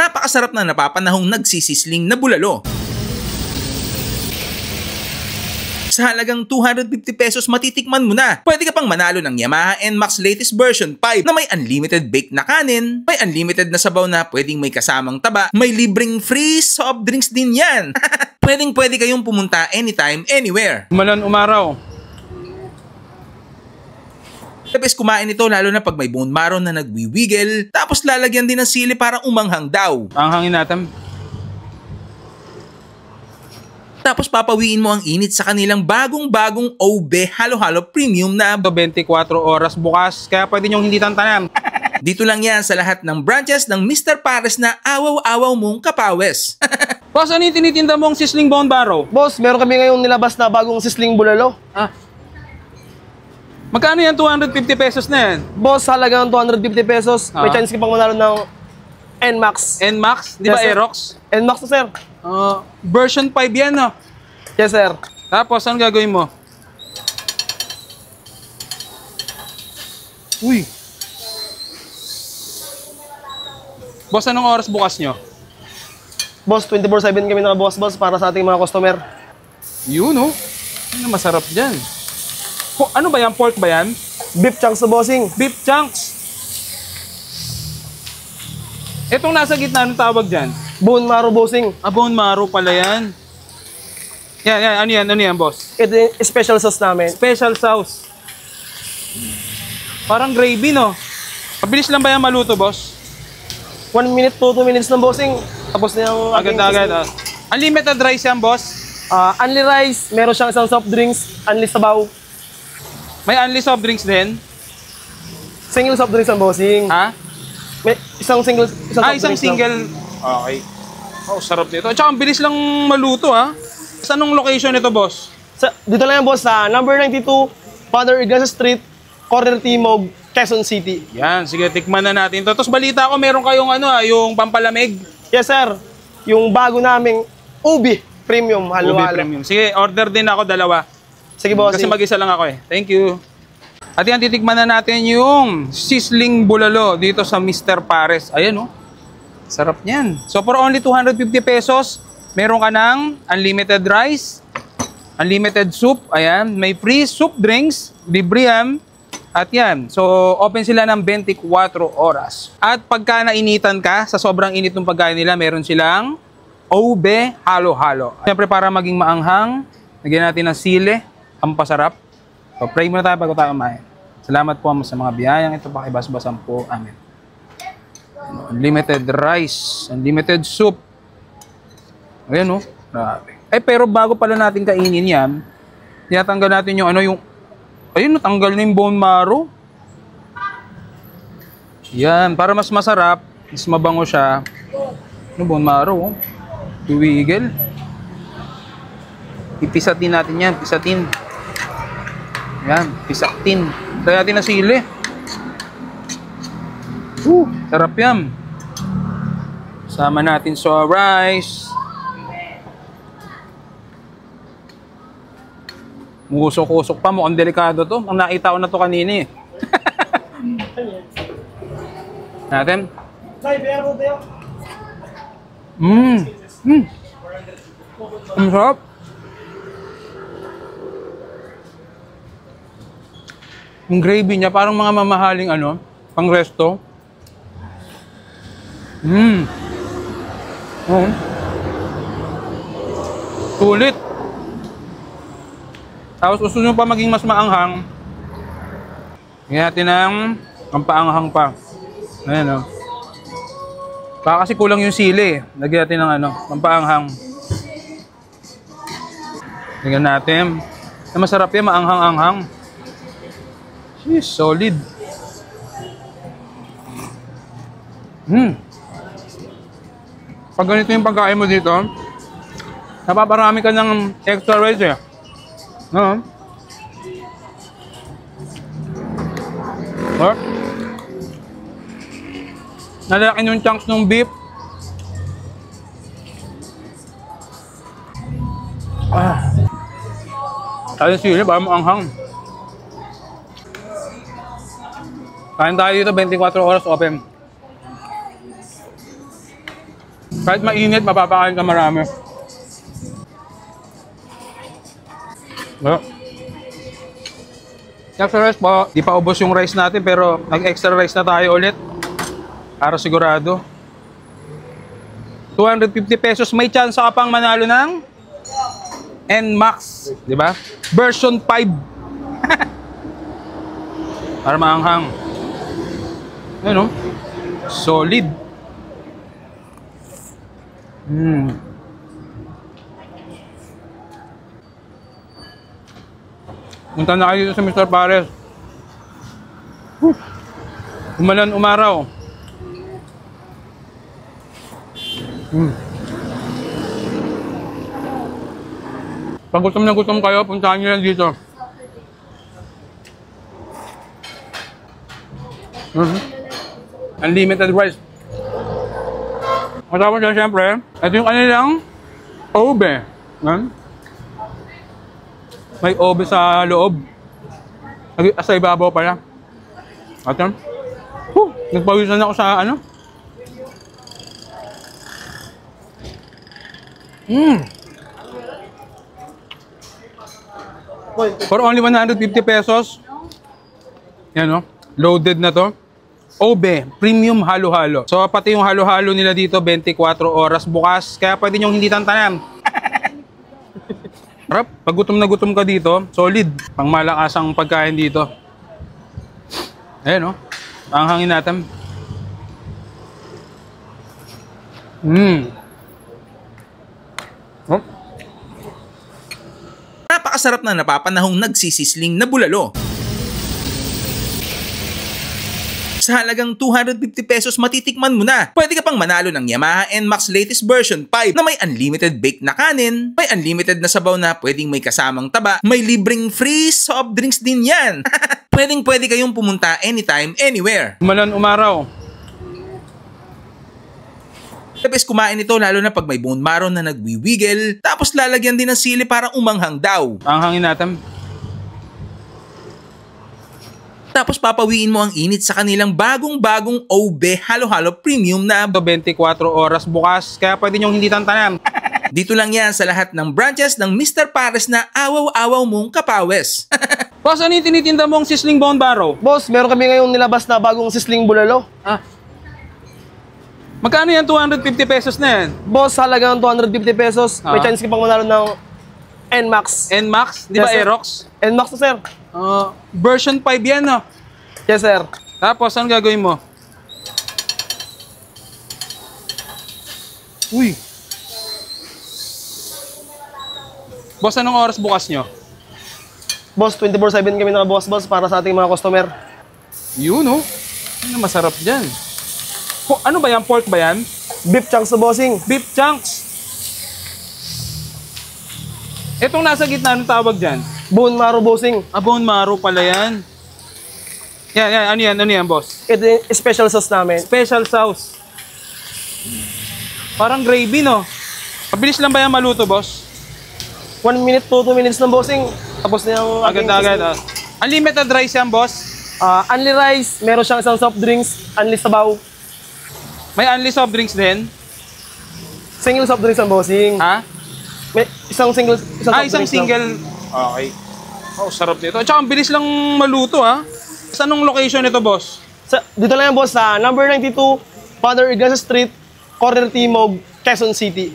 napakasarap na napapanahong nagsisisling na bulalo. Sa halagang 250 pesos matitikman mo na. Pwede ka pang manalo ng Yamaha NMAX latest version 5 na may unlimited bake na kanin, may unlimited na sabaw na pwedeng may kasamang taba, may libreng free soft drinks din yan. Pwede kayong pumunta anytime, anywhere. Umalan umaraw. The best kumain ito lalo na pag may bone marrow na nagwiwiggle, tapos lalagyan din ng sili para umanghang daw. Ang hangin natin. Tapos papawiin mo ang init sa kanilang bagong-bagong OB Halo-Halo Premium na 24 oras bukas, kaya pwede nyong hindi tantanan. Dito lang yan sa lahat ng branches ng Mr. Pares na awaw-awaw mong kapawes. Boss, ano yung tinitinda mong sizzling bone marrow? Boss, meron kami ngayong nilabas na bagong sizzling bulalo. Magkano yan? 250 pesos na yan? Boss, halagang 250 pesos. May chance ka pang manalo ng NMAX. NMAX? Di ba Yes, sir. Aerox? NMAX to, sir. Version 5 yan, no? Yes, sir. Tapos, ano gagawin mo? Uy! Boss, anong oras bukas nyo? Boss, 24/7 kami nakabukas, boss, para sa ating mga customer. Yun, no? Ano masarap dyan? Ano ba yan? Pork ba yan? Beef chunks to, bossing. Beef chunks. Itong nasa gitna, anong tawag dyan? Bone marrow, bossing. Bone marrow pala yan. Yan. Ano yan, boss? Ito yung special sauce namin. Special sauce. Parang gravy, no? Mabilis lang ba yan maluto, boss? 1 minute to 2 minutes lang, bossing. Tapos na yung Agad. Unlimited rice yan, boss? Only rice, meron siyang isang soft drinks, only sabaw. May only soft drinks din? Single soft drinks ang bossing. Ha? May isang single, Isang single. Okay. Oh, sarap nito. At saka ang bilis lang maluto, ha? Sa anong location nito, boss? Dito lang yan, boss, sa number 92, Father Ignacio Street, Corner Timog, Quezon City. Yan, sige, tikman na natin to. Tapos balita ko, meron kayong yung pampalamig. Yes, sir. Yung bago naming Ubi Premium Halo-Halo. Ubi Premium. Sige, order din ako 2. Sige, boss. Kasi mag-isa lang ako eh. Thank you. At yan, titikman na natin yung sizzling bulalo dito sa Mr. Pares. Ayan, oh. Sarap niyan. So, for only 250 pesos, meron ka ng unlimited rice, unlimited soup. Ayan. May free soup drinks, libre yan. At yan. So, open sila ng 24 oras. At pagka nainitan ka, sa sobrang init ng pagkain nila, meron silang OB Halo-Halo. Siyempre, para maging maanghang, lagyan natin ng sili, ang pasarap. So, pray muna tayo bago tayo kumain. Salamat po sa mga biyayang ito. Pakibasbasan po. Amen. Unlimited rice, unlimited soup. Ayan, oh. Grabe. Pero bago pala natin kainin yan, tinatanggal natin yung ayun, natanggal na yung bone marrow. Yan, para mas masarap, mas mabango siya. Bone marrow, oh. Tuwigel. Ipisatin natin yan, pisatin. Yan, pisatin. Tayo natin na sili. Sarap yan. Sama natin sa rice. Musok-usok pa, mukhang delikado to. Ang nakita ko na to kanina eh. Natin. Ang sarap. Yung gravy niya, parang mga mamahaling pang resto. Sulit. Tapos gusto nyo pa maging mas maanghang, lagyan natin ng paanghang pa. Ayan, oh. Baka kasi kulang yung sili. Lagyan natin ng paanghang. Lagyan natin. Masarap yan, maanghang-anghang. Jeez, solid. Pag ganito yung pagkain mo dito, napaparami ka ng extra rice eh. No? Nalalakin yung chunks ng beef. Tayo sili, baka maanghang. Kain tayo dito, 24 oras open. Kahit mainit, mapapakain ka marami. Next rice po. Di pa ubos yung rice natin pero nag-extra rice na tayo ulit. Para sigurado. 250 pesos. May chance ka pang manalo ng NMAX. Di ba? Version 5. Para maanghang. Ano? Solid. Punta na kayo dito sa Mr. Pares. Umalan, umaraw. Pag gutom na gutom kayo, puntahan nyo lang dito. Unlimited rice. Matapos na siyempre, ito yung kanilang obe. May obe sa loob. Sa ibabaw pala. At yan. Nagpawisan ako sa ano. For only 150 pesos. Yan o. Loaded na to. Obe, premium halo-halo. So pati yung halo-halo nila dito 24 oras bukas. Kaya pwede nyong hindi tantanan. Harap, pag gutom na gutom ka dito, solid. Pang malakasang pagkain dito. Ayan o. Ang hangin natin. Napakasarap na napapanahong nagsisisling na bulalo. Sa halagang 250 pesos matitikman mo na. Pwede ka pang manalo ng Yamaha NMAX latest version 5 na may unlimited bake na kanin, may unlimited na sabaw na pwedeng may kasamang taba, may libreng free soft drinks din yan. Pwede kayong pumunta anytime, anywhere. Umalan, umaraw. The best kumain ito lalo na pag may bone marrow na nagwiwiggle, tapos lalagyan din ng sili para umanghang daw. Ang hangin natin. Tapos papawiin mo ang init sa kanilang bagong-bagong Obe Halo-Halo Premium na 24 oras bukas, kaya pwede nyong hindi tantanan. Dito lang yan sa lahat ng branches ng Mr. Pares na awaw-awaw mong kapawes. Boss, ano yung tinitinda mong sizzling bone marrow? Boss, meron kami ngayong nilabas na bagong sisling bulalo. Magkano yan? 250 pesos na yan? Boss, halagang 250 pesos. May chance ka pang manalo ng NMAX. NMAX? Di ba Yes, sir. Aerox? NMAX to, sir. Version 5 yan, no? Yes, sir. Tapos, ano gagawin mo? Uy! Boss, anong oras bukas nyo? Boss, 24/7 kami nakabukas, boss, para sa ating mga customer. Yun, no? Ano masarap dyan? Ano ba yan? Pork ba yan? Beef chunks to, bossing. Beef chunks. Itong nasa gitna, anong tawag dyan? Bone marrow, bossing. Bone marrow pala yan. Yan. Ano yan, boss? Ito yung special sauce namin. Special sauce. Parang gravy, no? Mabilis lang ba yan maluto, boss? 1 minute to 2 minutes lang, bossing. Tapos na yung Agad. Unlimited rice yan, boss? Only rice, meron siyang isang soft drinks, only sabaw. May only soft drinks din? Single soft drinks ang bossing. Ha? May isang single, Isang drinks single. lang. Okay. Sarap nito. At saka ang bilis lang maluto, ha? Saan ang location nito, boss? Dito lang yan, boss, sa number 92, Father Ignacio Street, Corner Timog, Quezon City.